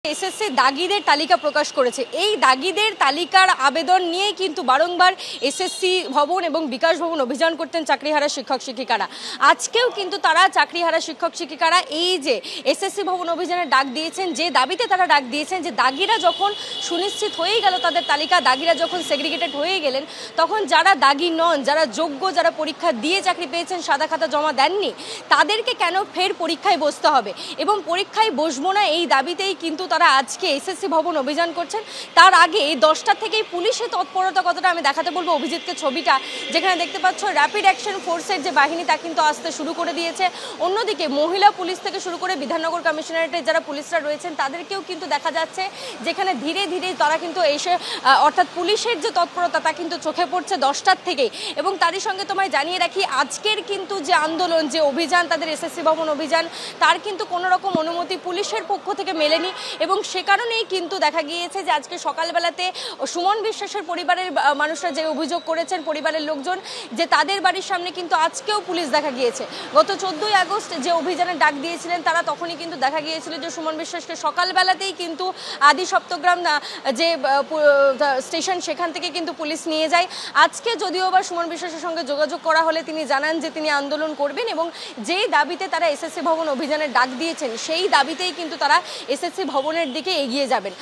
SSC দাগিদের তালিকা প্রকাশ করেছে। এই দাগিদের তালিকার আবেদন নিয়ে কিন্তু বারংবার এসএসসি ভবন এবং বিকাশ ভবন অভিযান করতেন চাকরিহারা শিক্ষক শিক্ষিকারা। আজকেও কিন্তু তারা চাকরিহারা শিক্ষক শিক্ষিকারা এই যে এসএসসি ভবন অভিযানের ডাক দিয়েছেন, যে দাবিতে তারা ডাক দিয়েছেন যে দাগিরা যখন সুনিশ্চিত হয়েই গেল তাদের তালিকা, দাগিরা যখন সেগ্রিগেটেড হয়ে গেলেন, তখন যারা দাগি নন, যারা যোগ্য, যারা পরীক্ষা দিয়ে চাকরি পেয়েছেন, সাদা খাতা জমা দেননি, তাদেরকে কেন ফের পরীক্ষায় বসতে হবে এবং পরীক্ষায় বসবো না এই দাবিতেই কিন্তু তারা আজকে এসএসসি ভবন অভিযান করছেন। তার আগে 10টা থেকেই পুলিশের তৎপরতা কতটা আমি দেখাতে বলবো অভিজিৎকে ছবিটা, যেখানে দেখতে পাচ্ছ র্যাপিড অ্যাকশন ফোর্সের যে বাহিনী তা কিন্তু আসতে শুরু করে দিয়েছে। অন্যদিকে মহিলা পুলিশ থেকে শুরু করে বিধাননগর কমিশনারেটের যারা পুলিশরা রয়েছেন তাদেরকেও কিন্তু দেখা যাচ্ছে, যেখানে ধীরে ধীরে তারা কিন্তু এসে অর্থাৎ পুলিশের যে তৎপরতা তা কিন্তু চোখে পড়ছে 10টার থেকেই। এবং তারই সঙ্গে তোমায় জানিয়ে রাখি, আজকের কিন্তু যে আন্দোলন, যে অভিযান তাদের এসএসসি ভবন অভিযান, তার কিন্তু কোনো রকম অনুমতি পুলিশের পক্ষ থেকে মেলেনি এবং সে কারণেই কিন্তু দেখা গিয়েছে যে আজকে সকালবেলাতে সুমন বিশ্বাসের পরিবারের মানুষরা যে অভিযোগ করেছেন, পরিবারের লোকজন, যে তাদের বাড়ির সামনে কিন্তু আজকেও পুলিশ দেখা গিয়েছে। গত 14ই আগস্ট যে অভিযানের ডাক দিয়েছিলেন তারা, তখনই কিন্তু দেখা গিয়েছিল যে সুমন বিশ্বাসকে সকালবেলাতেই কিন্তু আদি সপ্তগ্রাম যে স্টেশন সেখান থেকে কিন্তু পুলিশ নিয়ে যায়। আজকে যদিও বা সুমন বিশ্বাসের সঙ্গে যোগাযোগ করা হলে তিনি জানান যে তিনি আন্দোলন করবেন এবং যেই দাবিতে তারা এসএসসি ভবন অভিযানের ডাক দিয়েছেন সেই দাবিতেই কিন্তু তারা এসএসসি ভবনের দিকে এগিয়ে যাবেন।